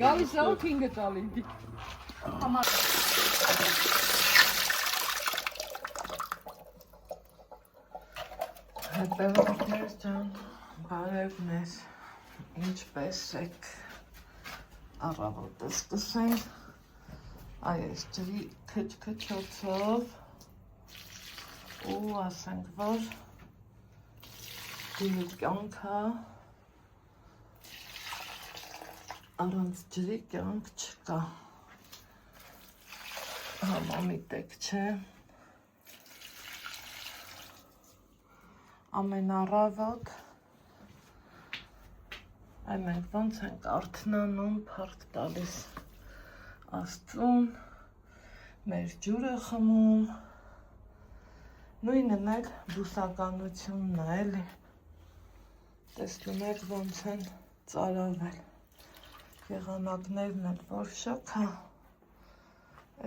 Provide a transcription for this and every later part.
Գալիս է 5 տալի։ Համար Հետևորդներ ջան, բարևներ, ինչպես եք, առավոտը սկսենք, այս ջրի քչքչոցով ու ասենք, որ դիմի կյանքը առանց ջրի կյանք չկա, համամիտեք չէ, ամենառավոտ այ մենք ոնց ենք արթնանում, փառք տալիս Աստծուն, մեր ջուրը խմում, նույնն էլ բուսականությունն է, էլի, տեսնում եք ոնց են ծարավել, եղանակներն էլ որ շոգա,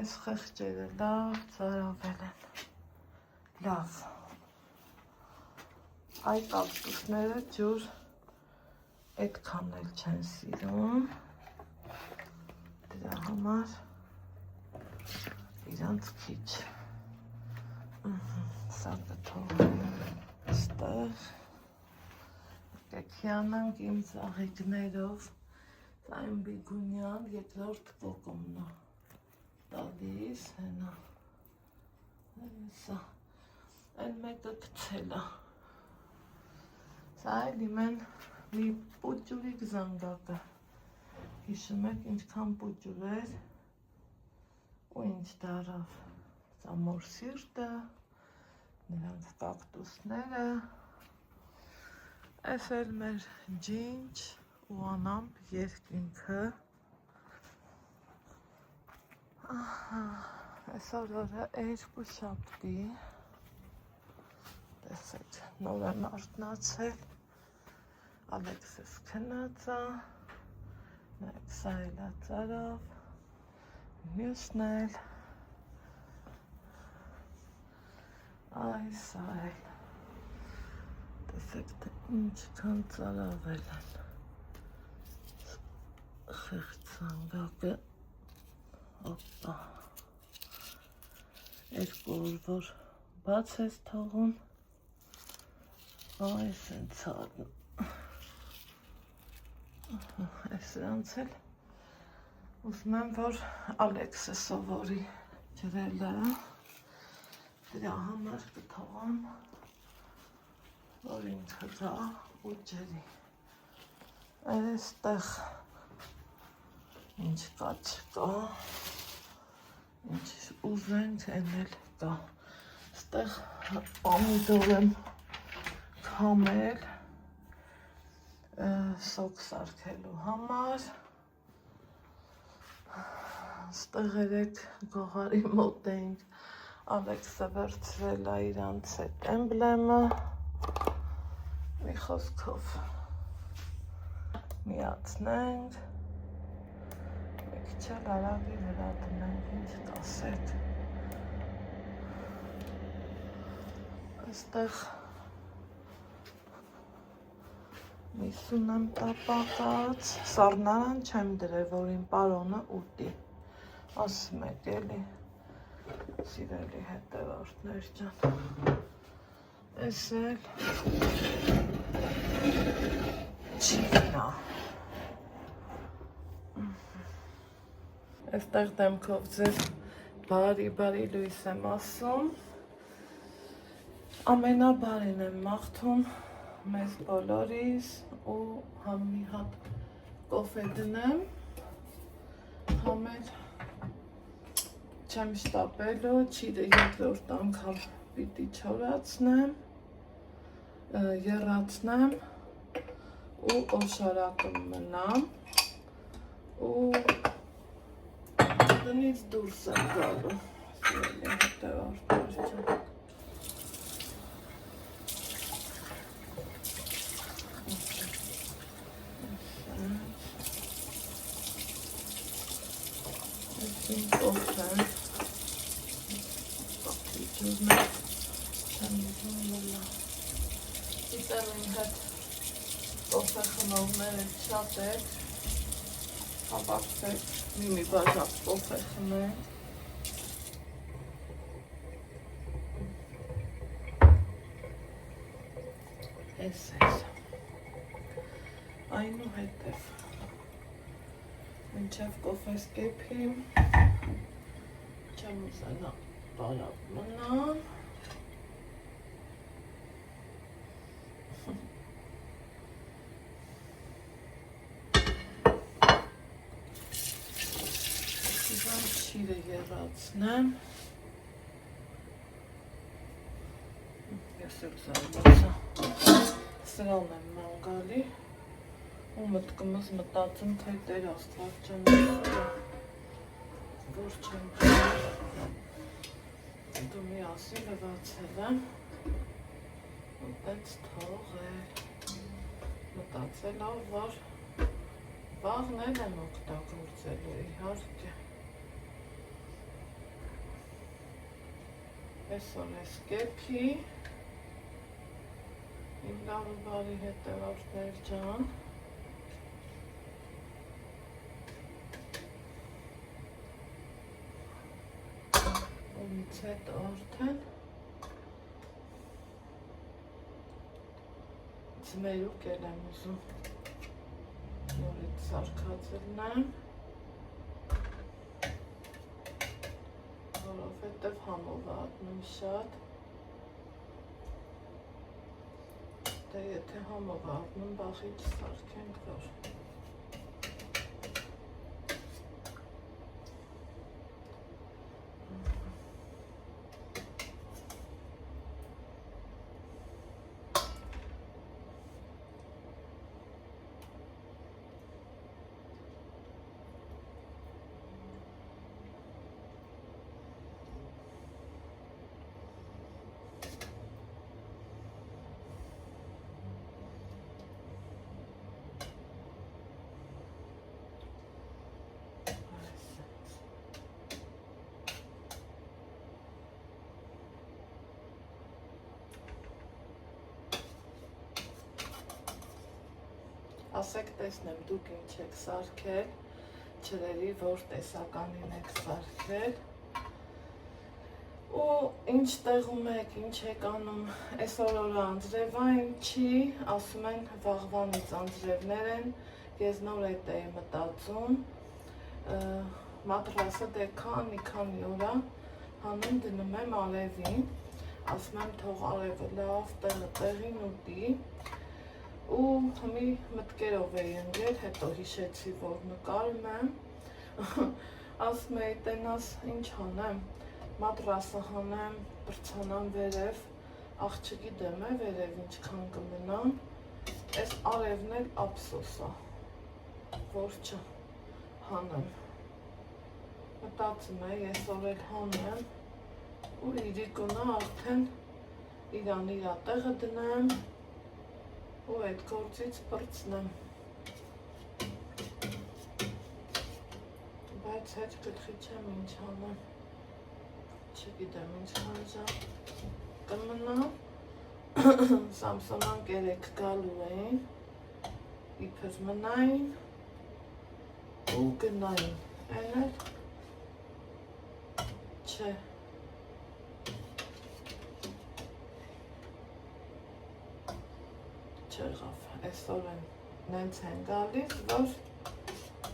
այս խեղճերը լավ ծարավել են, լավ, այ կակտուսները ջուր այդքան էլ չեն սիրում, դրա համար իրանց քիչ, սա կթողնեմ ստեղ, եկեք հիանանք իմ ծաղիկներով, սա իմ բիգունյան երկրորդ կոկոմն է, տալիս, հենա, սա, այն մեկը կցել է, սա էլ իմեն մի պուճուրիկ զանգակը, հիշում եք ինչքան պուճուր էր ու ինչ դարավ, սա մոր սիրտը, նրանց կակտուսները, այս էլ մեր ջինջ ու անամպ երկինքը, այսօր օրը երկուշաբթի, տեսեք, նոր եմ արթնացել, Ալեքսս քնած է, նայեք սա էլ է ծարավ, մյուսն էլ, այ սա էլ, տեսեք թե ինչքան ծարավել են, խեղճ զանգակը, հոպա, երկու օր որ բաց ես թողում, այս են ծարնում, այս նրանց էլ ուզում եմ, որ Ալեքսը սովորի ջրելը, դրա համար կթողամ, որ ինքը գա ու ջրի, այստեղ ինչ կա չկա, ինչ ուզենք են էլ կա, այստեղ պամիդոր եմ քամել, սոկ սարքելու համար, ստեղ երեք գողարի մոտ էինք, Ալեքսը վերցրել է իրանց այդ էմբլեմը, մի խոսքով միացնենք, մեկ չել արագի վրա դնենք, ինչ կասեք, այստեղ միսուն եմ տապակած, սառնարան չեմ դրել, որ իմ պարոնը ուտի, ասում եք էլի, սիրելի հետևորդներ ջան, այս էլ չիվնա, այստեղ դեմքով ձեզ բարի լույս եմ ասում, ամենաբարին եմ մաղթում, մեզ բոլորիս ու համ մի հատ կոֆե դնեմ, համ էլ չեմ շտապելու, չիդը երկրորդ անգամ պիտի չորացնեմ, եռացնեմ ու օշարակը մնամ ու տնից դուրս եմ գալու, սիրելի հետևորդներ ջան։ Կոֆե, ջուրն չեմ ուզում լլա, գիտեմ իմ հետ կոֆե խմողները շատ եք, նախաբարձել մի բաժակ կոֆե խմել։ Էս այնուհետև մինչև կոֆես կեփի չեմ ուզենա բարակ մնամ։ Շիրը եղացնեմ։ Ես էլ զարմացա։ Սրան եմ մանգալի ու մտքումս մտածում, թե Տեր Աստված ջան, որ չեմ դու միասին լվացել եմ ու տենց թողել, մտածելով, որ վաղն էլ եմ օգտագործելու, իհարկե։ Այսօր ես կեփի, իմ լավ ու բարի հետևորդներ ջան, ումից հետ արդեն ձմերուկ էլ եմ ուզում նորից սարքածելնեմ, որովհետև համով է ատնում շատ, դե եթե համով է ատնում բախի չսարքենք, որ ասեք տեսնեմ դուք ինչ եք սարքել, չրերի որ տեսականին եք սարքել ու ինչ տեղում եք, ինչ եք անում, այսօր օրը անձրևային չի, ասում են վաղվանից անձրևներ են, ես նոր էդ էի մտածում, մատրասը դե քանի օրա հանում դնում եմ արևին, ասում եմ թող արևը լավ տեղը տեղին ուտի ու մի մտքերով էի ընկել, հետո հիշեցի, որ նկարում եմ, ասում էի տենաս ինչ հանեմ, մատրասը հանեմ, բրցանամ վերև, աղ չգիտեմ է վերև ինչքան կմնամ, այս արևն էլ ափսոս է, որ չհանեմ, մտածում էի, այսօր էլ հանեմ ու իրիկունը արդեն իրան իրա տեղը դնեմ ու այդ գործից պրծնեմ, բայց հետ գլխի չեմ ինչ հանեմ, չգիտեմ ինչքան ժամ կմնա, Սամսոնան կերեք գալու էին, իբր մնային ու գնային, այն էլ չէ, չեղավ, այսօր են նենց են գալիս, որ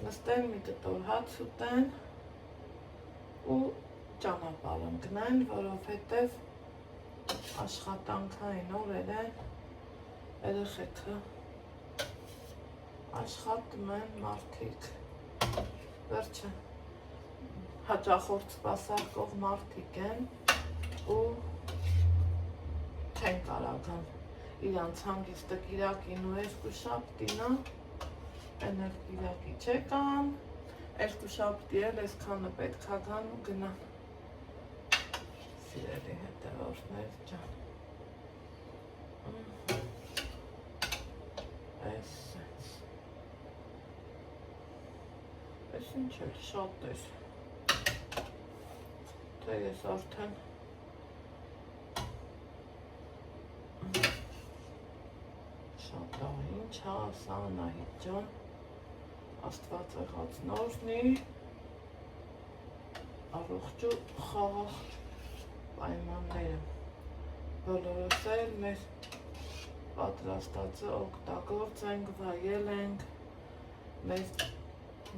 նստեն մի կտոր հաց ուտեն ու ճանապարհ ընկնեն, որովհետև աշխատանքային օրեր են, երեխեքը աշխատում են մարդիկ, վերջը հաճախորդ սպասարկող մարդիկ են ու չեն կարական իրանց հանգիստը կիրակին ու երկուշաբթին է, այն էլ կիրակի չեկան, երկուշաբթի էլ այսքանը պետք է գան ու գնան, սիրելի հետևորդներ ջան, այս ինչ էլ շատ էր, թե ես արդեն շատ է, ինչ հա ասա Անահիտ ջան, Աստված եղած նորնի, առողջ ու խաղաղ պայմանները, բոլորս էլ մեր պատրաստածը օգտագործենք, վայել ենք, մեր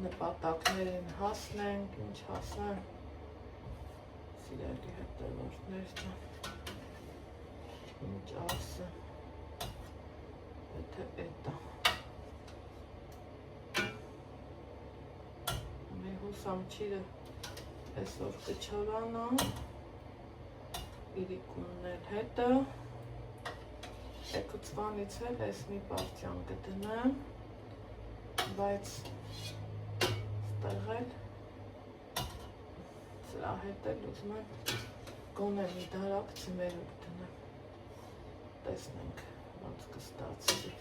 նպատակներին հասնենք, ինչ հասնենք, սիրելի հետևորդներ ջան, ինչ ասը, եթե էտա, մեր հուսամչիրը այսօր կչորանա, իրիկունն էլ հետը, Եկուցվանից էլ ես մի պարտյան կդնեմ, բայց ստեղ էլ սրա հետ էլ ուզում եմ գոնե մի դարակ ծմերուկ դնեմ, տեսնենք ոնց կստացվի։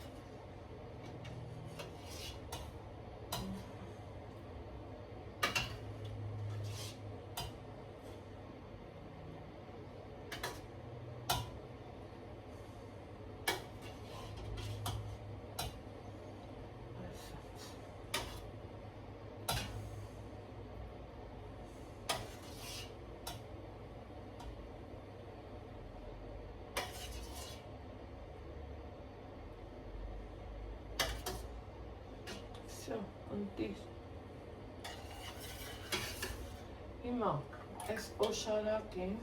Всё, ընտիր։ Հիմա այս օշարակին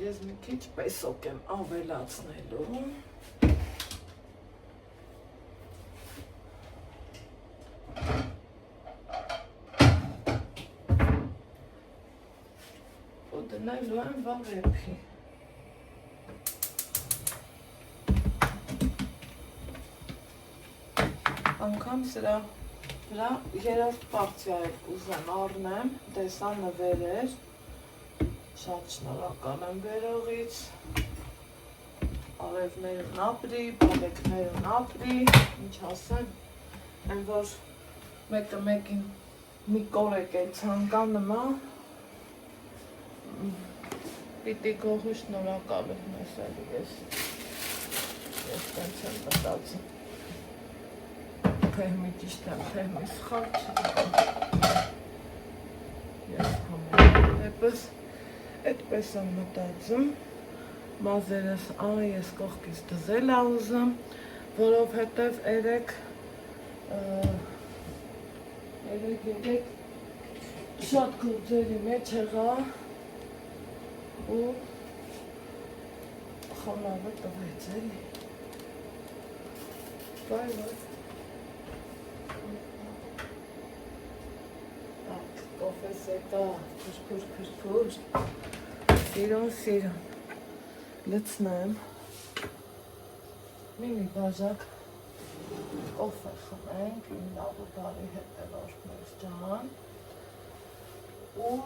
ես մի քիչ պեսոկ եմ ավելացնելու։ Ու դնելու եմ վարեպի։ Անգամ սրա վրա երրորդ պարտիա ուզեմ առնեմ, տեսա նվերեր, շատ շնորհակալ եմ բերողից, արևներն ապրի, բալեկներն ապրի, ինչ ասեմ, այն որ մեկը մեկին մի կորեկ է ցանկանում է, պիտի գողու շնորհակալ եմ ասալի ես տենց եմ մտածում։ Թեհմի ճիշտ եմ, թեհմի սխալ չգիտեմ, ես համենայնպես այդպես եմ մտածում, մազերս ես կողքից դզել է ուզում, որովհետև երեք շատ գործերի մեջ եղա ու խոնավը տվեց էլի, վայ կոֆես էտա, քրքուր, սիրուն, լցնեմ, մի բաժակ կոֆե խմենք, իմ լավ ու բարի հետևորդներ ջան, ու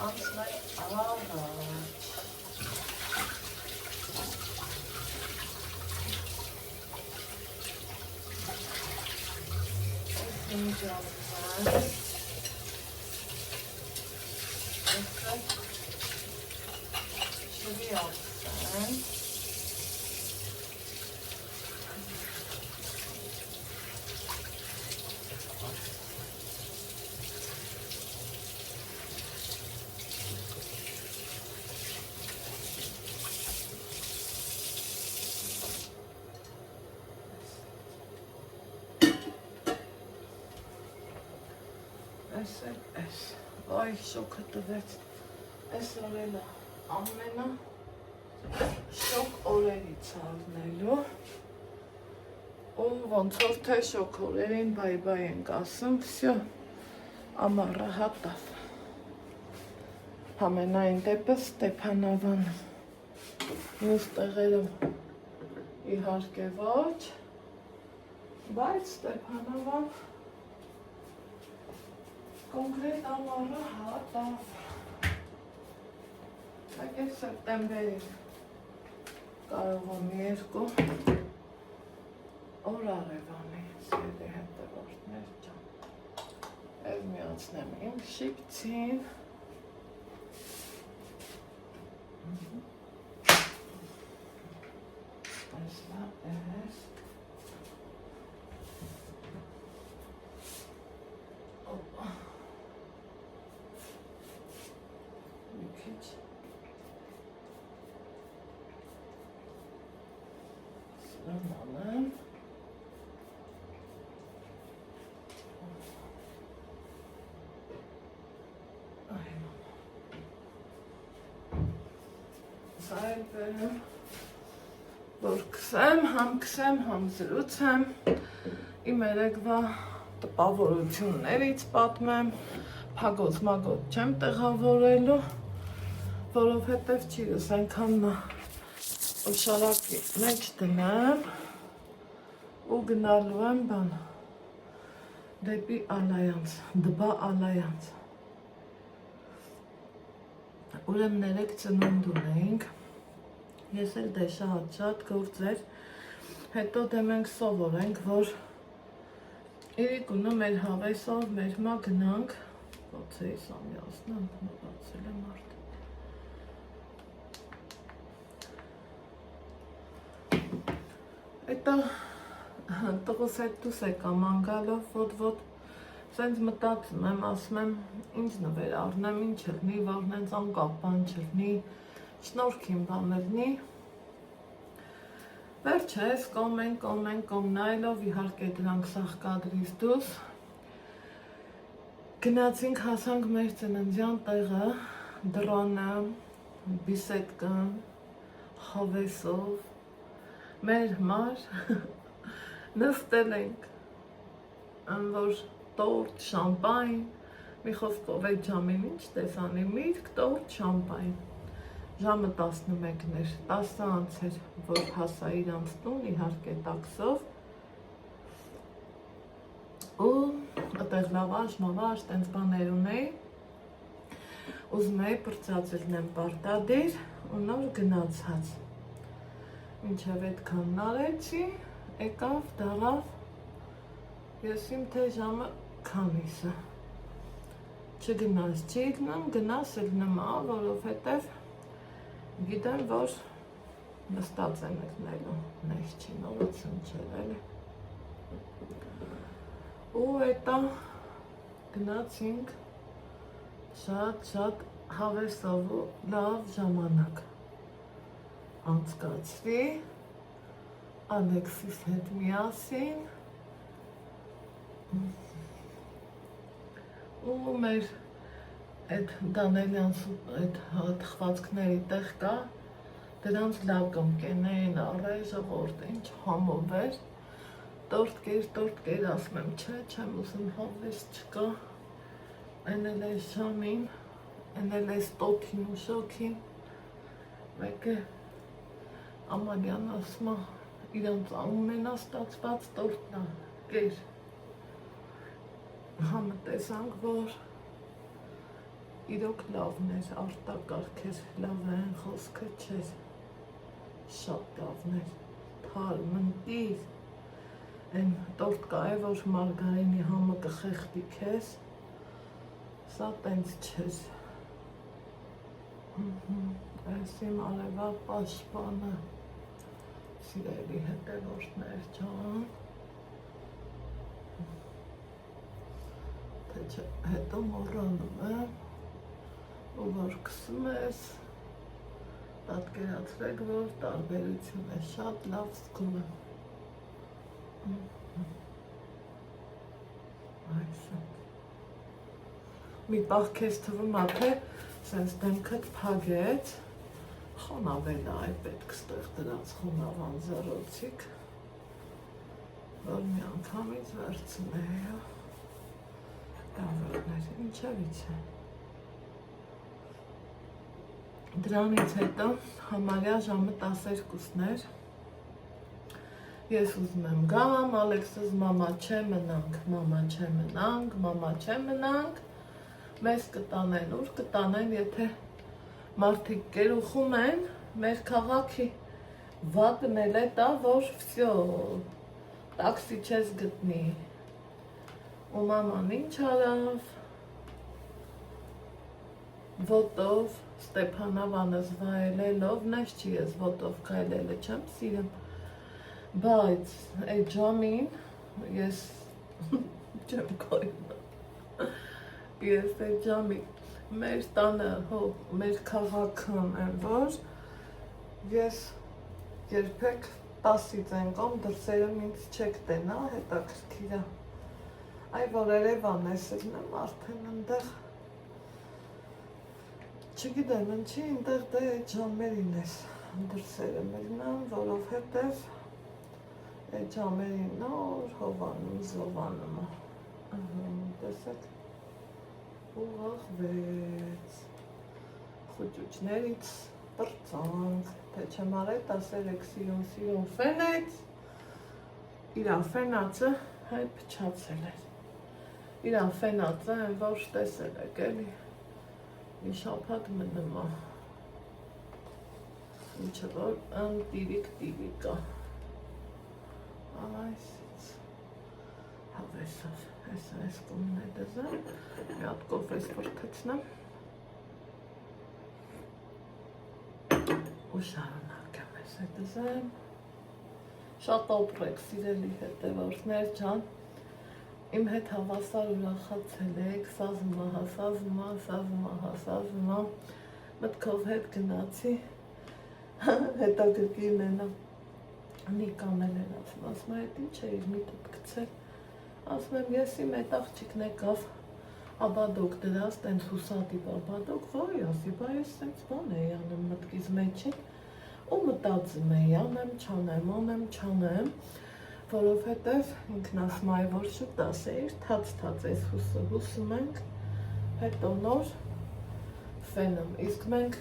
անցնենք առաջ։ Շվի ալսեն, Այս, այ շոքը տվեց, այս օրելը ամենա շոկ օրերից առնելու, ու ոնց որ թե շոկ օրերին բայ ենք ասում, վսյո, ամառը հատավ, համենայն դեպս Ստեփանավանը, մյուս տեղերում իհարկե ոչ, բայց Ստեփանավան կոնկրետ ամառը հատավ, ակև սեպտեմբերին կարող եմ երկու օր առևանի, սիրելի հետևորդներ ջան, և միացնեմ իմ շիպցին, այսլա ես, դրան անեմ։ Սայլ բերեմ, որ կսեմ, համ զրուցեմ, իմ երեկվա տպավորություններից պատմեմ, փագոց մագոց չեմ տեղավորելու, որովհետև չիրս այնքան օշարակի մեջ դնեմ ու գնալու եմ բան, դեպի Ալայանց, դբա Ալայանց։ Ուրեմն երեք ծնունդ ունեինք, ես էլ դե շատ գործեր, հետո դե մենք սովորենք, որ իրիկունը մեր հավեսով մեր մա գնանք, բացեի սամյասնան, բացել եմ արդ։ Հետո տղուս հետ դուս եկա մանգալով, ոտ, սենց մտածում եմ, ասում եմ, ինչ նվեր առնեմ, ինչ չլնի, որ նենց անկապ բան չլնի, շնորհքին բաներնի։ Վերջես կոմ նայելով իհարկե դրանք սաղ կադրից դուս, գնացինք հասանք մեր ծննդյան տեղը, դրանը, բիսեդկան, հավեսով, մեր մար, նստել ենք, որ տորտ, շամպայն, մի խոսքով այդ ժամին ինչ տեսանի, միրգ, տորտ, շամպայն, ժամը 11-ն էր, 10 անց էր, որ հասա իրանց տուն, իհարկե տաքսով, ու այդեղ լավաշ, մավաշ, տենց բաներ ունեի, ուզում էի պրծածելնեմ պարտադիր ու նոր գնացած, մինչև այդքան նարեցի, եկավ, դարավ, ես իմ թե ժամը քանիսը, չգնաս չի գնամ, գնաս էլ նմա, որովհետև գիտեմ, որ նստած եմ եկնելու, նեշ չի, նորություն չեր էլի։ Ու հետա գնացինք շատ հավեսով ու լավ ժամանակ անցկացրի, Ալեքսիս հետ միասին, ու մեր այդ Դանելյան թխվածքների տեղ կա, դրանց լավ կմկենեին առայ ժողորդ, ինչ համով էր, տորտ կեր, ասում եմ, չեմ ուզում հավես չկա, են էլ այս ժամին, են էլ այս տոթին ու շոքին, մեկ է Ամանյան ասում իրանց ամենաստացված տորտնա, կեր, համը տեսանք, որ իրոք լավն էր, արտակարգ էր, լավ են խոսքը չէր, շատ լավն էր, թար, մնտիր, են տորտ կա է, որ մարգարինի համը կխեղդի քեզ, սա տենց չէր, այս իմ արևա պաշտպանը, սիրելի հետևորդներ ջան, հետո մոռանում եմ, ու որ կսում ես, պատկերացրեք, որ տարբերություն է, շատ լավ զգում եմ, այսը, մի պահ քեզ թվում է, թե սենց դեմքդ փագեց, խոնավել է, այ պետք ստեղ դրած խոնավան զրոցիկ, որ մի անգամից վերցնեի, դավերներ, ինչևից է։ Դրանից հետո համարյա ժամը 12-ն էր, ես ուզում եմ գամ, Ալեքսս մամա չէ մնանք, մեզ կտանեն, ուր կտանեն, եթե մարդիկ կերուխում են, մեր քաղաքի վատն էլ է տա, որ վսյո, տաքսի չես գտնի, ու մաման ինչ արավ, ոտով, Ստեփանավանս վայելելով, նես չի ես ոտով քայլելը չեմ սիրում, բայց այդ ժամին ես չեմ կայնում, ես այդ ժամին մեր տանը, մեր քաղաքն եմ, որ ես երբեք 10-ից ենկամ, դրսերում ինձ չեք տենա, հետաքրքիր է։ Այ որ Երևան է սրնեմ արդեն ընդեղ։ Չգիտեմ, ինչի ընդեղ դե ջամերին ես դրսերը մերնամ, որովհետև այդ ջամերին նոր հովանում, զովանում է։ Տեսեք, ուղաղվեց, խուճուճներից պրծանք, թե չեմ արետ, ասերեք սիրուն ֆենեց, իրան ֆենացը հայ պչացել էր, իրան ֆենացը են որ տեսել եք էլի, մի շապատ մնում է, ինչը որ տիրիկ է, այսից, հավեսով, այս կոմն է դզան, մի հատ կոֆես վրթեցնեմ, ու շարունակեմ ես է դզեմ, շատ օպրեք սիրելի հետևորդներ ջան, իմ հետ հավասար ուրախացել եք, սազմա, մտքով հետ գնացի, հետաքրքիրն են Նիկան էլ էր ասում այդ ինչ է իր միտդ գցել, ասում եմ ես իմ այդ աղջիկն եկավ, աբադոկ դրած, տենց հուսատիպ աբադոկ, ոյ ասի, բա ես սենց բան էի անում մտքիz մեջին, ու մտածում էի, անեմ չանեմ, որովհետև ինքն ասում այ որ շուտ ասեիր, թաց այս հուսում ենք, հետո նոր ֆենում, իսկ մենք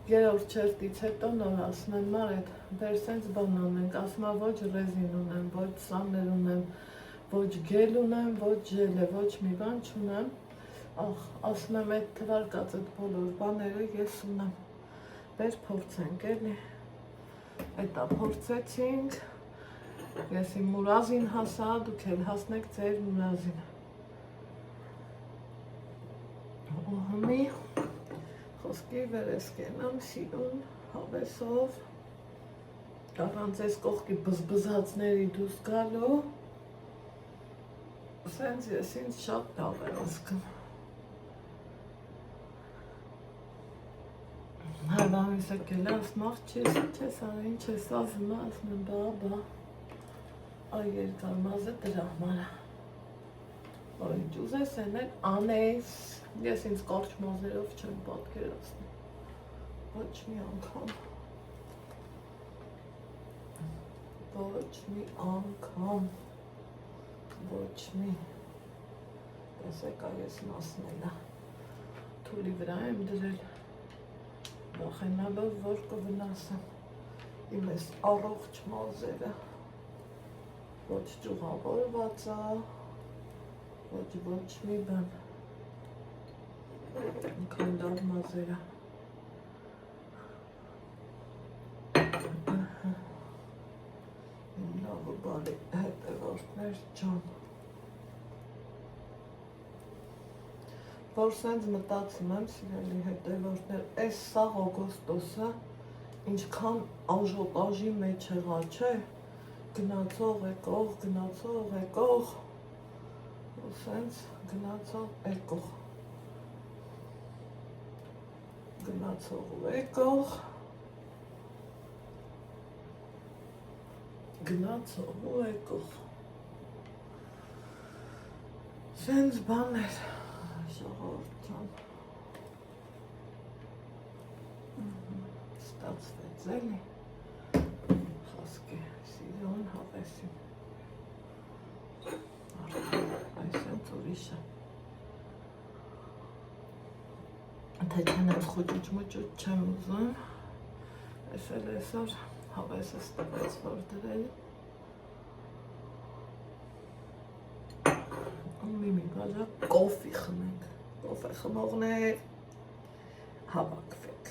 երորդ չերտից հետո նոր ասում են մարդ, բեր սենց բան անենք, ասում ոչ ռեզին ունեմ, ոչ սաներ ունեմ, ոչ գել ունեմ, ոչ ժել է, ոչ մի բան չունեմ, ասում եմ այդ թվարկած այդ բոլոր բաները ես ունեմ, բեր փորձենք էլի, այդա փորձեցինք, ես իմ մուրազին հասա, դուք էլ հասնեք ձեր մուրազին, ու հմի, խոսքի վերես կենամ սիրուն հավեսով, առանց ես կողքի բզբզացների դուս գալու, սենց ես ինձ շատ լավ է ասկում։ Հայվանիս եկել է, ասում աղջես, ինչ ես արա, ինչ ես ասում, ասում եմ բա, այ երկար մազը դրա համարա, որ ինչ ուզես էնել անես, ես ինձ կարճ մազերով չեմ պատկերացնում, ոչ մի անգամ, ոչ մի, տեսեք այս մասնելա, թուլի վրա եմ դրել, վախենալով որ կվնասեմ, իմ ես առողջ մազերը, ոչ ճուղավորված է, ոչ մի բան, ինքան լավ մազերը, լավ բարի հետևորդներ ջան, որ սենց մտածում եմ սիրելի հետևորդներ, այս սաղ օգոստոսը ինչքան աժոտաժի մեջ եղա, չէ, գնացող եկող, ու սենց գնացող եկող, սենց բաներ, ժողովուրդ ջան, ստացվեց էլի, խոսքի սիրուն հավեսին, այս ենք ուրիշ է, թե չեն այդ խոճուճ չեմ ուզում, ես էլ այսօր հավեսս տվեց որ դրել, մի բաժակ կոֆի խմենք, կոֆե խմողներ, հավաքվեք,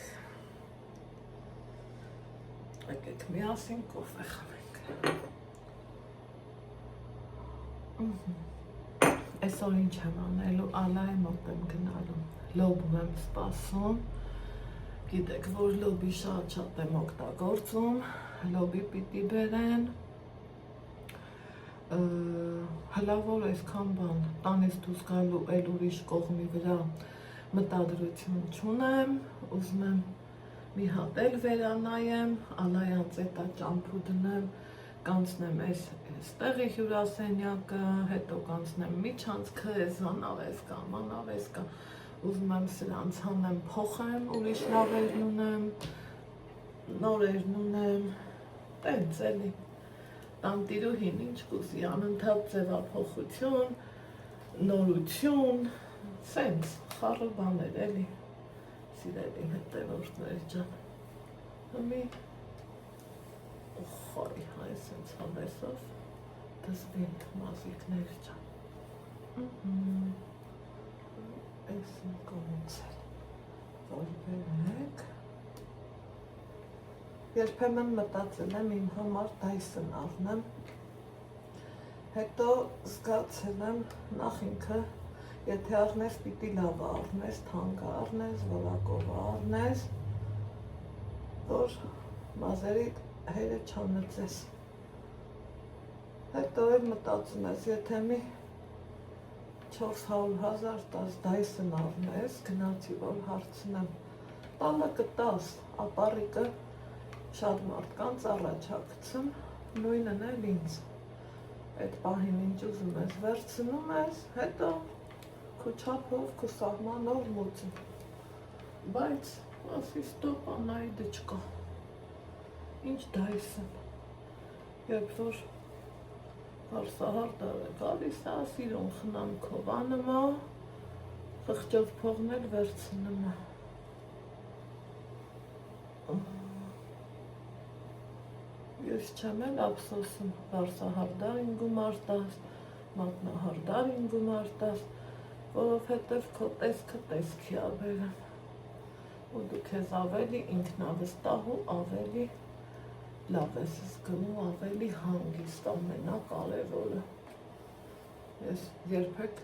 եկեք միասին կոֆե խմենք, այսօր ինչ եմ անելու, ալայի մոտ եմ գնալու, լոբում եմ սպասում, գիտեք, որ լոբի շատ եմ օգտագործում, լոբի պիտի բերեն, հլավոր այսքան բան, տանից դուս գալու էլ ուրիշ կողմի վրա մտադրություն չունեմ, ուզում եմ մի հատ էլ վերանայեմ, Ալայանց էտա ճամփու դնեմ, կանցնեմ այստեղի հյուրասենյակը, հետո կանցնեմ միջանցքը, զանավեսկա, մանավեսկա, ուզում եմ սրանց հանեմ, փոխեմ, ուրիշ լավերն ունեմ, նորերն ունեմ, տենց էլի, տանտիրուհին ինչ կուզի, անընդհատ ձևափոխություն, նորություն, սենց, խառը բաներ էլի, սիրելի հետևորդներ ջան, հմի, խոյ, հայ սենց հավեսով, դզվին մազիկներ ջան, այս իմ կողմից էլ, որ բերեք, երբեմն մտածել եմ իմ համար Dyson առնեմ, հետո զգացել եմ նախ ինքը, եթե առնես պիտի լավը առնես, թանկը առնես, որակովը առնես, որ մազերի հերը չանծես, հետո էլ մտածում ես, եթե մի 400,000 տաս Dyson առնես, գնացի որ հարցնեմ, տալը կտաս, ապառիկը շատ մարդկանց առաջակցում, նույնն էլ ինձ, այդ պահին ինչ ուզում ես վերցնում ես, հետո քո չափով, քո սահմանով լուծում, բայց ասի ստոպ Անահիտը չկա, ինչ Dyson, երբ որ հարսահարդար է գալիս է, սիրուն խնամքով անում է, խղճով փողն էլ վերցնում է, ես չեմ էլ ափսոսում, վարսահարդար իմ գումար տաս, մատնահարդար իմ գումար տաս, որովհետև քո տեսքը տեսքի ա բերում, ու դու քեզ ավելի ինքնավստահ ու ավելի լավ ես զգնում, ավելի հանգիստ, ամենակարևորը, ես երբեք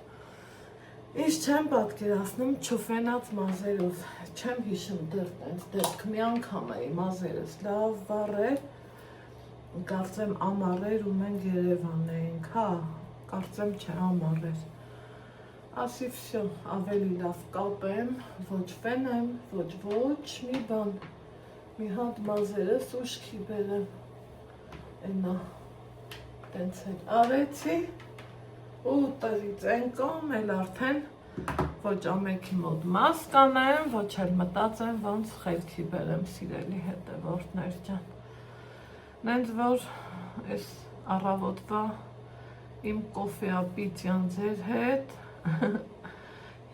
ինչ չեմ պատկերացնում չուֆենած մազերով, չեմ հիշում դեռ տենց դեպք, մի անգամ էի մազերս լավ վառել, կարծեմ ամառեր ու մենք Երևան էինք, հա, կարծեմ չէ ամառեր, ասի վсё, ավելի լավ կապեմ, ոչ ֆենեմ, ոչ մի բան, մի հատ մազերս ուշքի բերեմ, ենա, տենց էլ արեցի, ու տրից են կոմ էլ արդեն ոչ ամեքի մոտ մազ կանեմ, ոչ էլ մտածեմ ոնց խելքի բերեմ սիրելի հետևորդներ ջան, նենց որ ես առավոտվա իմ կոֆեապիտյան ձեր հետ,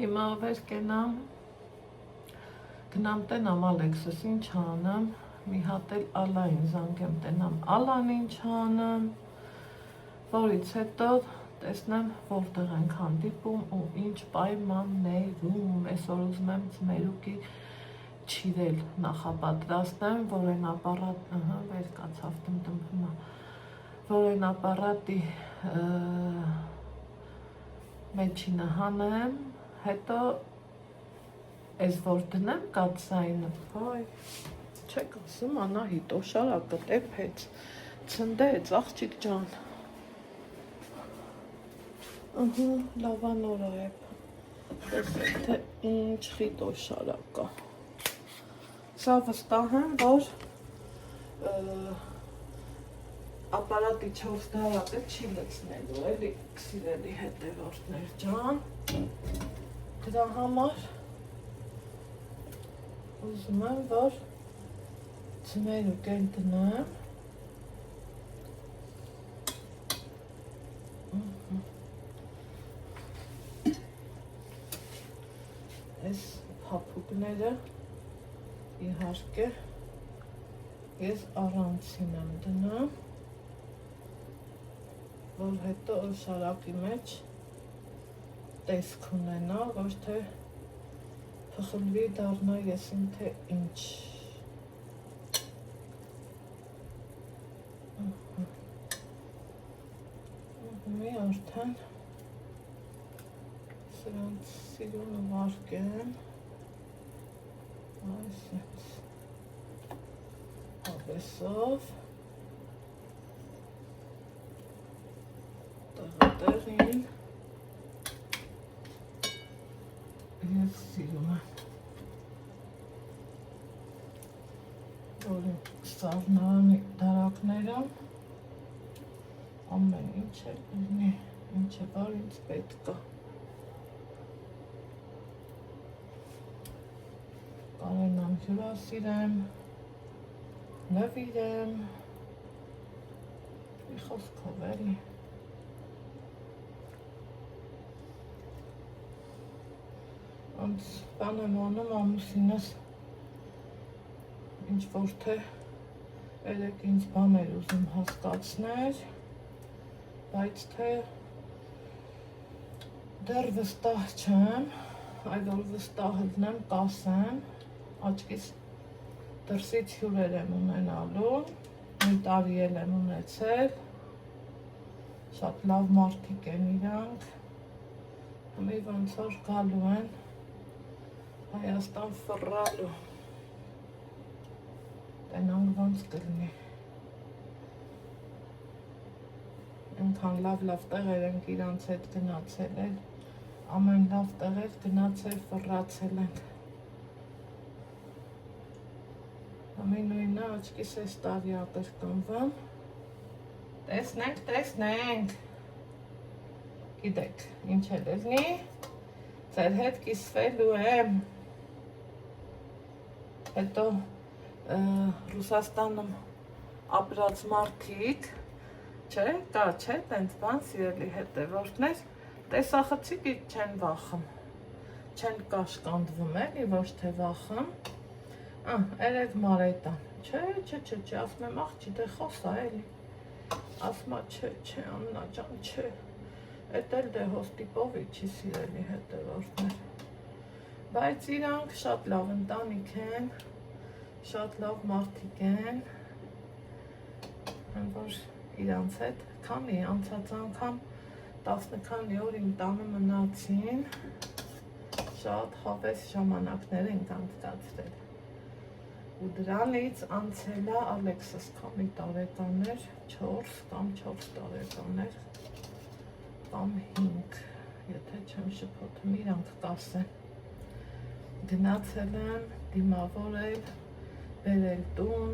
հիմա վեր կենամ, գնամ տենամ Ալեքսս ինչ անեմ, մի հատ էլ Ալային զանգեմ տենամ Ալան ինչ անեմ, որից հետո տեսնեմ որտեղ ենք հանդիպում ու ինչ պայմաններում, այսօր ուզում եմ ձմերուկի չիրել նախապատրաստեմ, որ այն ապարատ, վեր կացավ տմտմպմա, որ այն ապարատի մեջինը հանեմ, հետո ես որ դնեմ կացայինը, հայ, չեք ասում Անահիտ, օշարակը տեպեց, ցնդեց, աղջիկ ջան, լավանորա է, տեսեք, թե ինչ խիտ օշարակ կա, սա վստահ եմ, որ ապարատի 4 դարակը չի լցնելու, էլի սիրելի հետևորդներ ջան, դրա համար ուզում եմ, որ ձմերուկ էլ դնեմ, այս փափուկները իհարկե ես առանցին եմ դնում, որ հետո օշարակի մեջ տեսք ունենա, ոչ թե փխլվի դառնա եսին թե ինչ, մի արդեն սրանց սիրունը վարկեմ, այսպես ավեսով, տեղին ես սիրում եմ, սառնարանի դարակները ամեն ինչ է լինի, ինչ է որ ինձ պետք է։ Կարենան հյուրասիրեմ, նվիրեմ, մի խոսքով էլի։ Անց բան եմ անում ամուսինս ինչ որ թե երեք ինձ բաներ ուզում հասկացներ, բայց թե դեռ վստահ չեմ, այլ որ վստահ լինեմ, կասեմ, աչքիս դրսից հյուրեր եմ ունենալու, մի տարի էլ եմ ունեցել, շատ լավ մարդիկ են իրանք, մի ոնց որ գալու են Հայաստան ֆռալու, տենանք ոնց կլինի, այնքան լավ տեղեր ենք իրանց հետ գնացել էլ, ամեն լավ տեղեր գնացել, ֆռացել ենք, ամեն նույնը աչքիս էս տարի ակրկնվում, տեսնենք, գիտեք, ինչ էլ լինի, ձեր հետ կիսվելու եմ, հետո Ռուսաստանում ապրած մարդիկ, չէ, կա, չէ, տենց բան սիրելի հետևորդներ, տեսախցիկից չեն վախում, չեն կաշկանդվում էլի, ոչ թե վախում, երեք մարետան, չէ, ասում եմ աղջի դե խոսա էլի, ասում չէ, Աննա ջան, չէ, էդ էլ դե հոստիպովի չի սիրելի հետևորդներ, բայց իրանք շատ լավ ընտանիք են, շատ լավ մարդիկ են, որ իրանց հետ քանի անցած անգամ 10 քանի օր իմ տանը մնացին, շատ հավես ժամանակներ ենք անցկացրել, ու դրանից անցել է Ալեքսս քանի տարեկաններ, 4 կամ 4 տարեկաններ, կամ 5, եթե չեմ շփոթում, իրանք կասեն, գնացել եմ, դիմավորել, բերել տուն,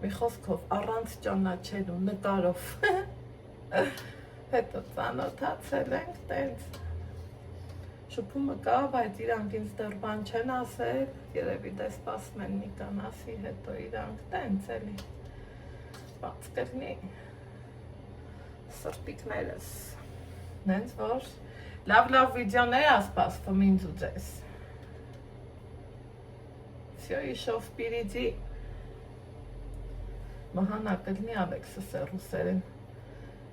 մի խոսքով առանց ճանաչելու նկարով, հետո ծանոթացել ենք, տենց, շփումը կա, բայց իրանք ինձ դեռ բան չեն ասել, երևի դե սպասում են Նիկան ասի, հետո իրանք տենց էլի, բաց կլինի, սրտիկներս, նենց որ, լավ վիդեոներ ա սպասվում ինձ ու ձեզ, Всё еще впереди. Մահանա կլինի Ալեքսը ռուսերեն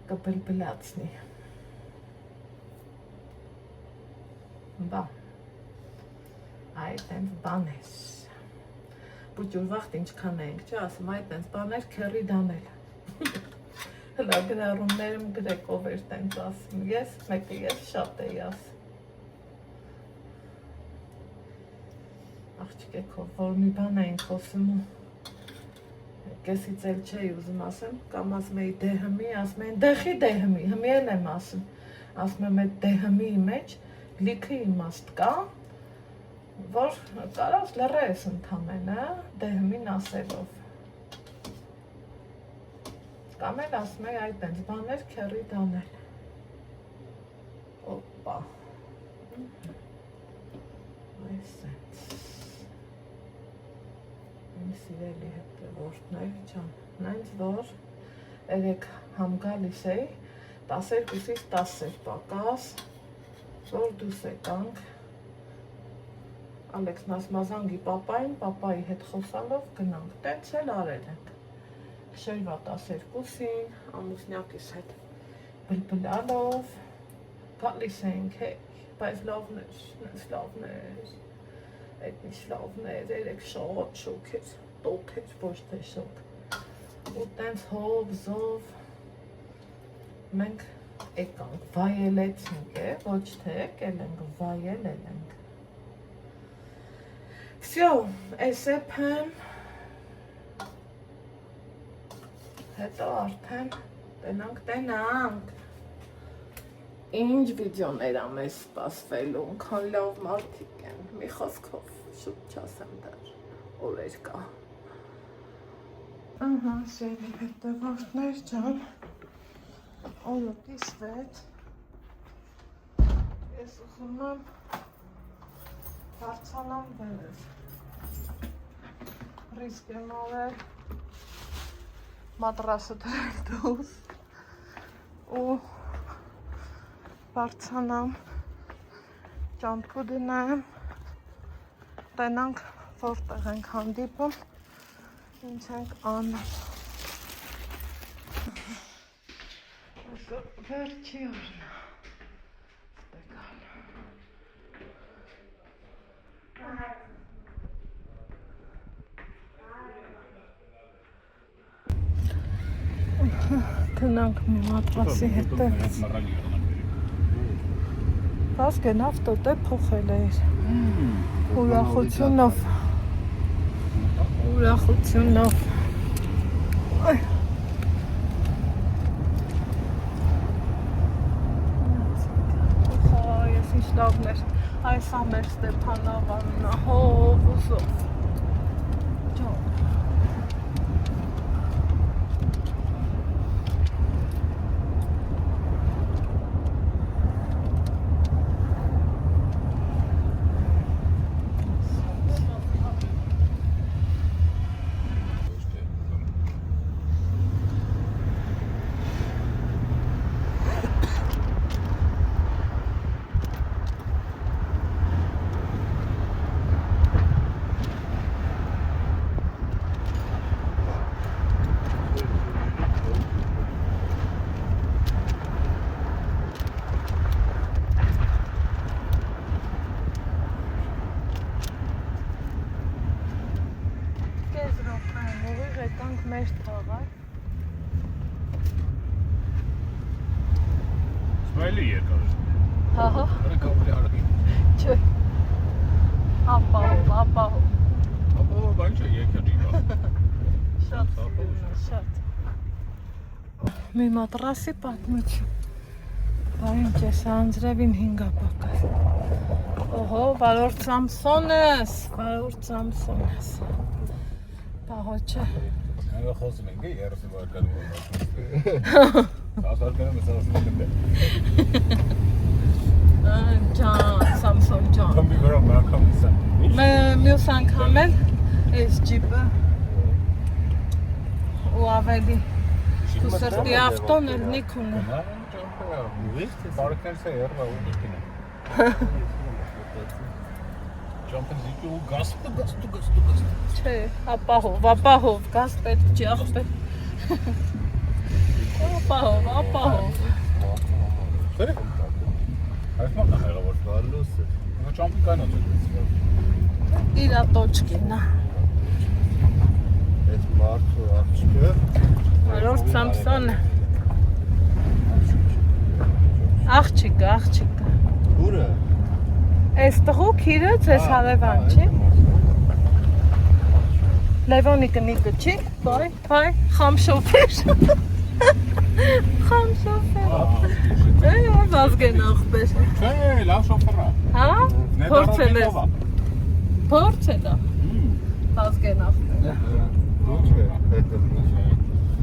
կբլբլացնի։ Բա, այդ ենց բաներ։ Բուջուր վաղտ ինչքան ենք, չէ, ասում այդ ենց բաներ քերի դանել։ Հլա գրառումներում գրեք ով էր տենց ասում, ես մեկը ես շատ էի ասում։ Աղջիկեքով, որ մի բան էին խոսում ու կեսից էլ չէի ուզում ասեմ, կամ ասում էի դեհմի, ասում էին դեխի դեհմի, հմի էլ եմ ասում եմ այդ դեհմի մեջ լիքը իմաստ կա, որ կարաս լռես ընդամենը, դեհմին ասելով, կամ էլ ասում էի այդ ենց բաներ քերի դանել, օպա, այս ենց, իմ սիրելի հետևորդներ ջան, նայց որ երեք համ գալիս էի 12-ից 10 պակաս, որ դուս եկանք, Ալեքսն ասում ազանգի պապային, պապայի հետ խոսալով գնանք, տենց էլ արել ենք, շերվա 12-ին, ամուսնյակիս հետ բլբլալով, գալիս ենք հեկ, բայց լավներ, այդ ինչ լավներ, երեք շատ շոք էր, տոթ էր, ոչ թե շոք, ու տենց հով, զով, մենք եկանք, վայելեցինք է, ոչ թե եկել ենք, վայելել ենք, Всё, այս եմ, հետո արդեն տենանք, ինչ վիդեոներ ա մեզ սպասվելու, քան լավ մարդիկ են, մի խոսքով շուտ չասեմ դեռ, օրեր կա, Ահա, սերի հետևորդներ ջան, օրոտիս 6, ես ուզում եմ բարձանամ վերև, ռիսկ եմ արել, մատրասը դրել դուս ու բարձանամ, ճամփու դնեմ, տենանք որտեղ ենք հանդիպում, ինչ ենք անում։ Այսօր վերջի օրն է, ստեկալ։ Գնանք մի մատրասի հետևից։ Վազգեն ավտոտ է փոխել էիր։ Ուրախությունով։ Ուրախությունով։ Ես ինչ լավն էր, այս ամեր Ստեփանավանն հով ուզով։ Ջան։ Մեր թողը։ Սմայլի երկար է։ Հահա։ Կապրի արագի։ Չէ։ Ապահով։ Ապահով բան չէ, երկար ջիվա։ Շատ շատ։ Մի մատրասի պատմություն։ Բա ինչ է, անձրևին 5 պակաս։ Օհո, վարորդ Սամսոնես, Պահոչը։ Հանգա խոսում ենք, 30 վարկանում որ ասարկանում ես ասում եմ Ջան, Սամսոն ջան։ Կամբի վրա մարկամ իսա։ Մյուս անգամ էլ այս ջիպը ու ավելի ու սրտի ավտոն էլ նիքուն է։ Բարեկներ սա երվա ու նիքին է։ Ճամպեն զիքի ու գաստ։ Չէ, ապահով, գազ պետք չի, աղպետ։ Ապահով։ Սերեք ում տակում։ Այս մոտ է հեղավոր։ Վալուս է։ Ա ճամպեն կայնոց է։ Իրա տոչկին է։ Այդ մարդու աղջիկը։ Վարորդ Սամսոնը։ Աղջիկը։ Ուրը։ Այս տղուկ իրոց ես հարևան չի։ Լևոնի կնիկը չի։ Բայ, խամ շոֆեր։ Խամ շոֆեր։ Վազգեն աղբեր։ Չէ, լավ շոֆեր է։ Հա? Փորձել ես։ Փորձել է։ Վազգեն աղբեր։ Ոչ է, հետը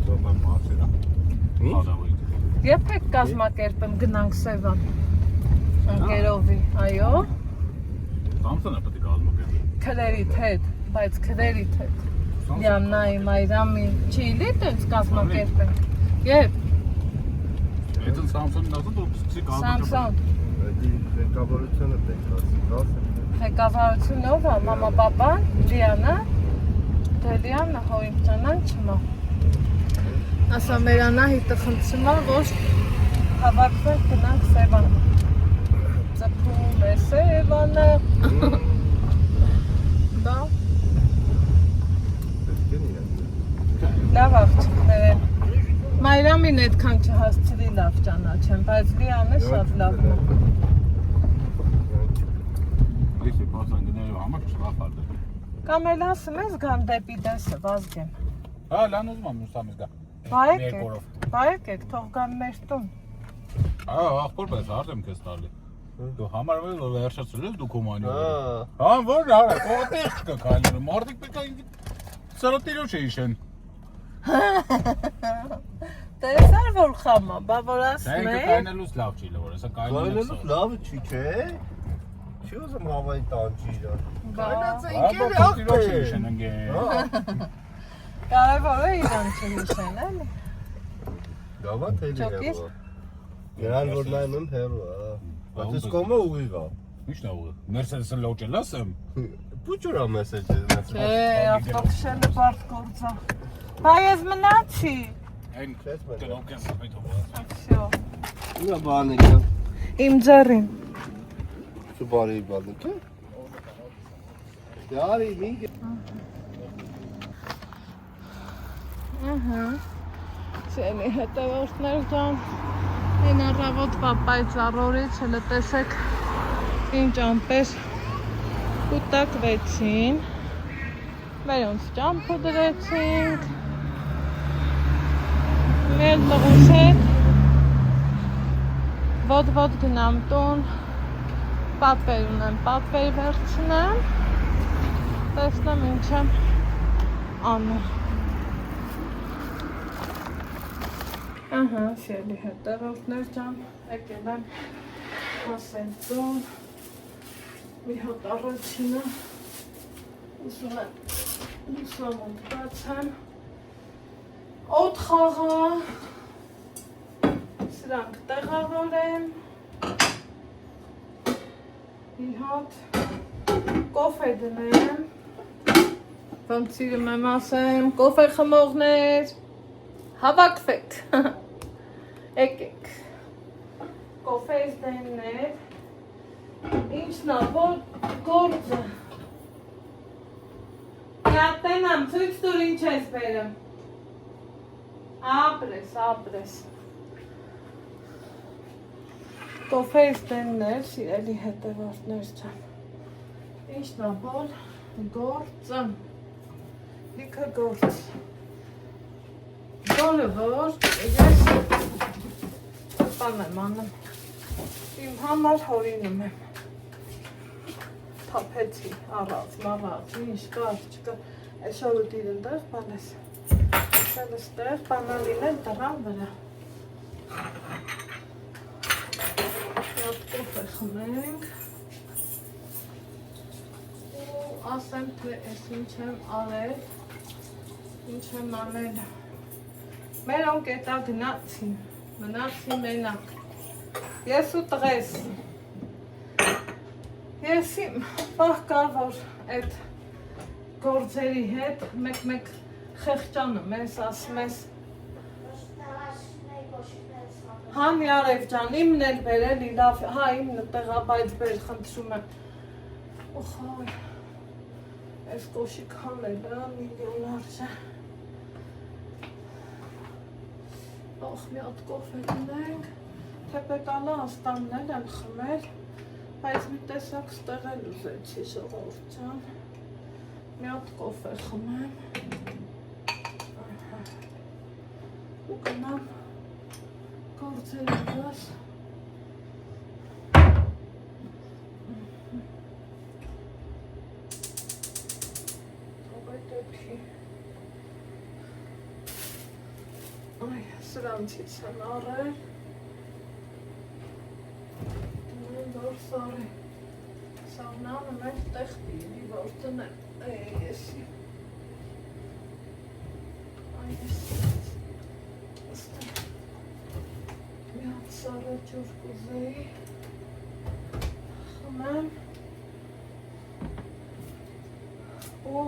Դոմա մասերա։ Ինչ? Եփեք կազմակերպեմ գնանք Սևան։ Ընկերովի, այո։ Սամսոնը պետք է կազմակերպի։ Քրերիդ հետ, բայց քրերիդ հետ։ Լիաննայի, Մայրամի, չի լի տենց կազմակերպենք։ Եվ Եթե Սամսոնն ասում դու սկսի կազմակերպել։ Սամսոն, Այդ ղեկավարությունը պետք է ղեկավարությունը ով է, մամա, պապան, Լիանա, դե Լիանա հորին ճանան չմա։ Ասա մեր Անահիտը խնդրում է, որ հավաքվենք գնանք Սևան։ Ծփում է Սևանը։ Դա լավ աղջիկներ են։ Մայրամին այդքան չհասցրի լավ ճանաչեմ, բայց Լիանը շատ լավն է։ Լիսի փոսան գնալու համար չլավ է։ Կամ էլ ասում ես գան դեպի դեսը, Վազգեն։ Հա, լան ուզում եմ ուսամից գա։ Բա եկեք, թող գան մեր տուն։ Ահա, ախպոր պես հարց եմ քեզ տալի։ Դու համարում ես որ վերջացրել ես դու կոմանի։ Հա։ Հա, որ արա, կողտեղ չկա քայլելու։ Մարդիկ պետք է սրոտիրոջ է իշեն։ Տեսար որ խամա, բա որ Դա ասում ինքը է։ կայնելուց լավ չի լավոր, հեսա Կայնելուց կայնելուց լավը չի չէ։ Չի ուզում հավայի տանջի իրար։ Կայնած է Աբա ինքերը կոստիրոչ աղբեր։ նշեն ընգե։ Կարևոր է իրան չնշեն, էլի։ Գավա թելի Ճոկիր։ հերո։ Նրան որ նայում եմ հերո, բայց ես կոմը ուղիղ է։ Ի՞նչն է ուղը։ Մերսեդեսը լոճել ասեմ։ Պուճուրա մեսեջը Չէ, ավտոքշելը բարդ գործ է։ Բա ես մնացի։ Այն Չես մնա։ կնոք են սպետով։ Всё։ Նա բանիկը։ Իմ ձեռին։ Սուբարի բանիկը։ Դարի մինգ։ Ահա։ Սենի հետևորդներ ջան։ Այն առավոտ պապայց առորից հələ տեսեք ինչ ամպեր կուտակվեցին։ Մերոնց ճամփը դրեցինք։ Մեր լղուս հետ ոտ գնամ տուն, պատվեր ունեմ, պատվեր վերցնեմ, տեսնեմ ինչ եմ անում։ Ահա, սիրելի հետևորդներ ջան, եկել եմ ասել տուն, մի հատ առաջինը ուզում եմ բացեմ, օդ խաղա, սրանք տեղավորեմ, մի հատ կոֆե դնեմ, ոնց սիրում եմ ասեմ, կոֆե խմողներ, հավաքվեք, եկեք, կոֆեից դեններ, ինչն է, որ գործը, կատենամ, ծույց տուր ինչ ես բերեմ, ապրես, կոֆեից դեններ, սիրելի հետևորդներ ջան, ինչն է, որ գործը, լիքը գործ, Որը որ ես բան եմ անում, իմ համար հորինում եմ, թափեցի առած, մարած, ինչ կար, չկար, այս օրը դիր ընդեղ բան ես, սել ստեղ բանալին են դրան վրա, հատ կոֆե խմենք, ու ասեմ, թե ես ինչ եմ արել, ինչ եմ անել, Մերոնք էտա գնացին, մնացի մենակ, ես ու տղես, ես իմ պահ կար, որ այդ գործերի հետ մեկ խեղճանում ես, ասում ես, հան Յարև ջան, իմն էլ բեր էլի լավ, հա իմն տեղաբայց բեր խնդրում եմ, օխայ, ես կոշիկ հանել, միլիոն արժե, Ախ, մի հատ կոֆե գնենք, թեպետալը աստաննել եմ խմել, բայց մի տեսակ ստեղ էլ ուզեցի ժողովուրդ ջան, մի հատ կոֆե խմեմ, ու գնամ գործերի վրաս, թող այդ դեպքի, Այ, սրանցից եմ առել, որ սարի, սավնանը մեր տեղ պիրի, որ տնեմ, եսի, այ ես, մի հատ սարը ջուր կուզեի, խմեմ, ու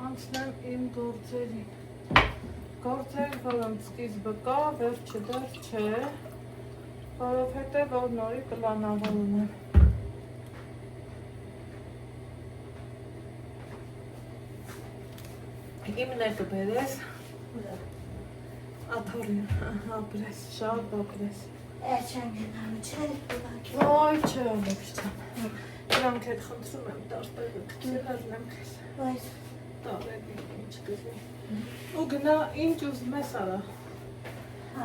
անցնեմ իմ գործերի, Գործեր, որոնց սկիզբը կա, վերջը դեռ չէ, որովհետև որ նորի պլանավորում եմ։ Իմն է կբերես, աթորին, ապրես, շատ ապրես։ Չեմ գնամ, չէ՞, բնակի։ Ոյ, չէ, ոլեքս չեմ։ Իրանք հետ խնդրում եմ տարբերը կտել արնեմ քեզ։ Բայց Տարები ինչ կզի։ Ու գնա ինչ ուզում ես արա։ հա,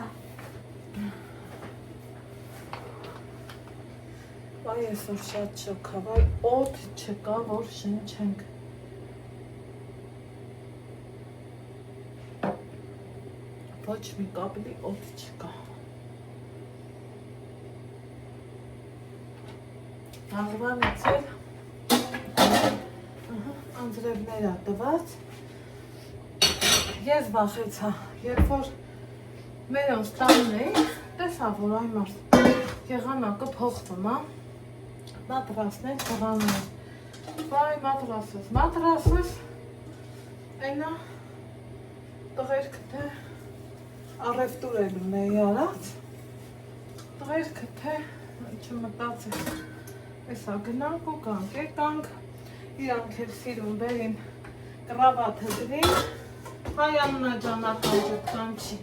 Վայ այսօր շատ շոքա, վայ օդ չկա, որ շնչենք։ ոչ մի կապլի օդ չկա։ Աղվանից էլ անձրևներ ա տված։ Ես վախեցա, երբ որ մերոնց տանն էի, տեսա, որ այն մարդ եղանակը փոխվում ա, մատրասներ տղանում է, վայ մատրասս, այնա տղերքը թե առևտուր էլ ունեի արած, տղերքը թե չմտածեց, էսա գնանք ու կանք, եկանք, իրանք էլ սիրում բերին կրավաթը դրին, հայանունա ճանապարհը կանչի։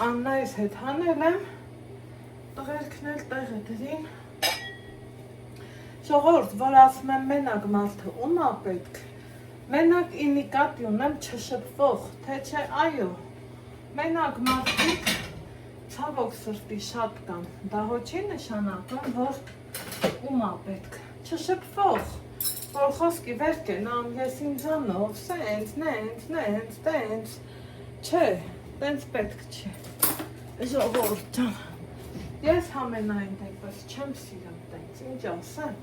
Աննայիս հետ հանել եմ, տղերքն էլ տեղը դրին։ Ժողովուրդ, որ ասում եմ մենակ մարդը ում ա պետք, մենակ ինիկատի ունեմ չշփվող, թե չէ այո, մենակ մարդիկ ցավոք սրտի շատ կան, դա ոչ չի նշանակում, որ ում ա պետք, չշփվող, որ խոսքի վեր կենամ, ես ինձանով, սենց, նենց, տենց, չէ, տենց պետք չէ, ժողովուրդ ջան, ես համենայն դեպս չեմ սիրում տենց, ինչ ասեմ,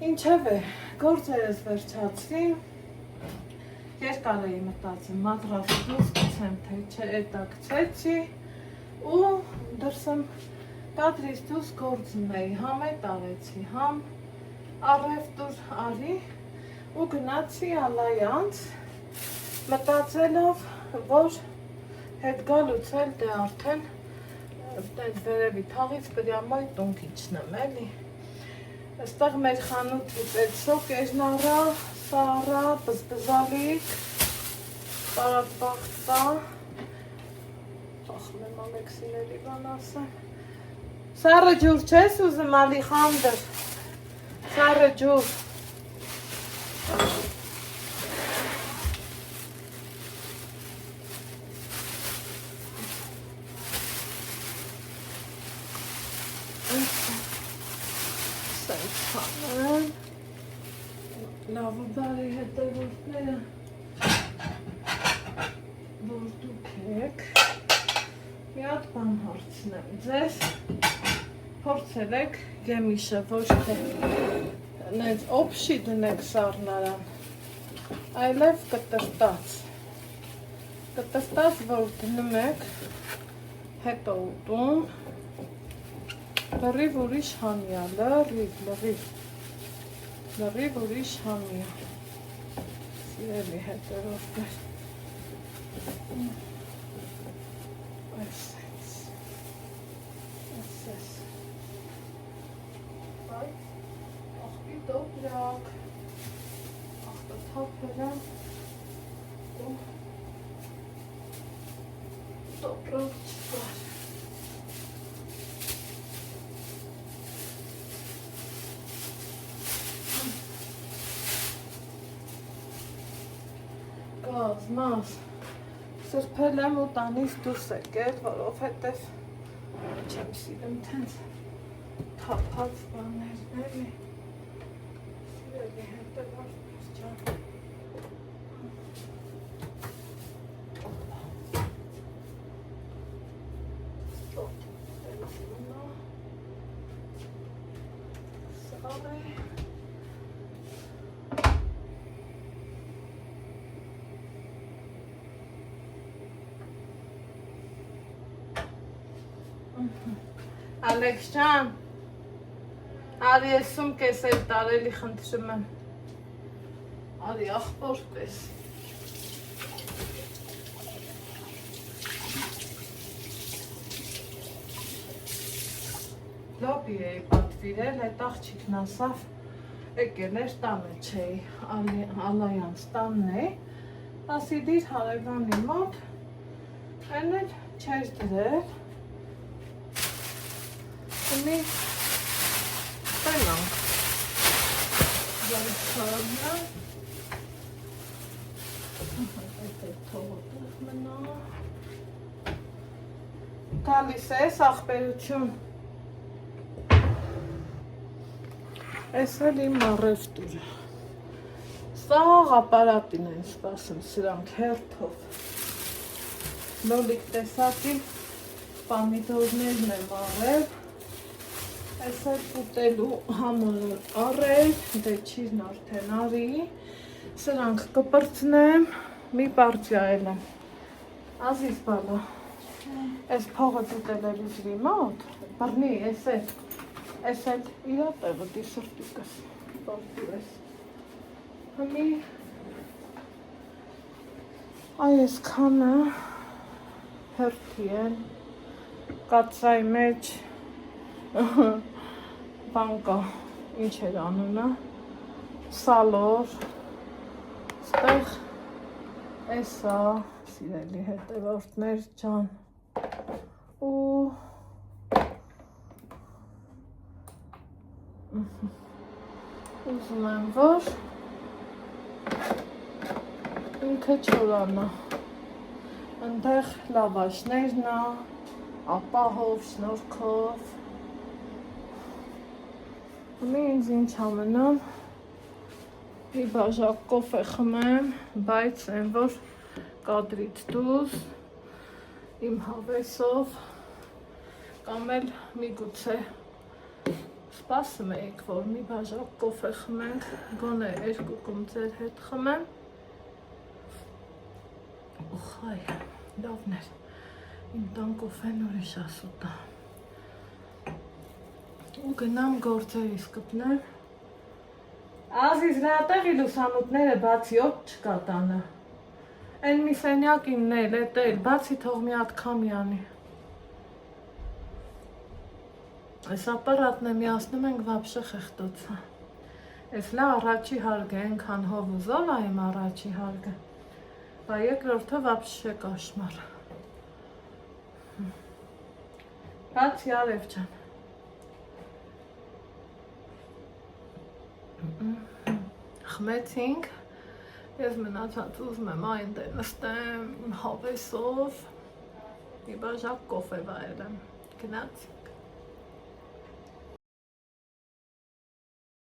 ինչև է, գործերս վերջացրի, երկար էի մտածում, մատրասը դուրս գցեմ, թե չէ, էտա գցեցի ու դրսեմ կադրից դուրս գործում էի, համ էտ արեցի, համ առևտուր արի ու գնացի Ալայանց, մտածելով, որ հետ գալուց էլ դե արդեն տենց վերևի թաղից պրյամոյ տունք իջնեմ էլի, այստեղ մեր խանութից էտ շոկերն արա, սա արա, բզբզալիք, պարապաղտա, ախմ եմ ամեքսիների բան ասեմ, սարը ջուր չես ուզում ալի խանդր, սարը ջուր, լավը բարի հետևորդները, որ դուք եք, մի հատ բան հարցնեմ ձեզ, փորձել եք գեմիշը ոչ թե նենց օպշի դնեք սառնարան, այլև կտրտած, որ դնում եք, հետո ուտում, լրիվ ուրիշ համիա, լրիվ ուրիշ համիա, սիրելի հետևորդներ, այսպես, աղբի դոպրակ, աղբաթափերը ու դոպրակ չկար, Կազմաս, սրբել եմ ու տանից դուրս եկել, որովհետև չեմ սիրում տենց թափած բաներն էլի, սիրելի հետևորդներ ջան, սա է, Ալեքս ջան, արի եսում կես էլ տարելի խնդրում եմ, արի աղբոր պես, լոբի էի պատվիրել, այդ աղջիկն ասավ, եկել էր տանը չէի, Ալայանց տանն էի, ասի դիր հարևանի մոտ, այն էլ չեր դրել, Մի տենանք, գարիքարնա, այդ թողոտեղ մնա, գալիս ես աղբերություն, ես էլ իմ առևտուրը, Սաղ ապարատին են սպասում սրանք հերթով։ Լոլիկ տեսակի պամիդորներն եմ արել։ Այս էլ ուտելու համոն առել, դե չիրն արդեն արի։ Սրանք կպրծնեմ, մի պարտիա էլ եմ։ Ազիզ բալա, այս փողը դուտել է լիզրի մոտ, բռնի, այս էլ իրա տեղը դի սրտիկս, պարտի ես։ Հմի, այս քանը հերթի են, կացրայի մեջ, բան կա, ինչ էր անունը, սալոր, ստեղ էսա, սիրելի հետևորդներ ջան, ու ուզում եմ, որ ինքը չորանա, ընդեղ լավաշներն ա, ապահով, շնորքով, ունի ինձ ինչ ամենամ, մի բաժակ կոֆե խմեմ, բայց են որ կադրից դուրս, իմ հավեսով, կամ էլ միգուցե սպասում էիք, որ մի բաժակ կոֆե խմենք, գոնե երկուքում ձեր հետ խմեմ, ու խայ, լավն էր, իմ տան կոֆեն ուրիշ ասուտա, ու գնամ գործերիս կպնեմ, Ազիզ նատեղի լուսանուտները բացի ոտ չկա տանը, են մի սենյակինն էլ, էտ էլ, բացի թող մի հատ քամյանի, այս ապարատն է միասնում ենք վապշը խեղտոցը, ես լա առաջի հարգը, ենքան հով ու զոլ այմ առաջի հարգը, բա երկրորդը վապշը կաշմար, բացի արև ճան, խմեցինք, ես մնացած ուզում եմ այն դե նստեմ իմ հավեսով, մի բաժակ կոֆե վայել եմ, գնաց։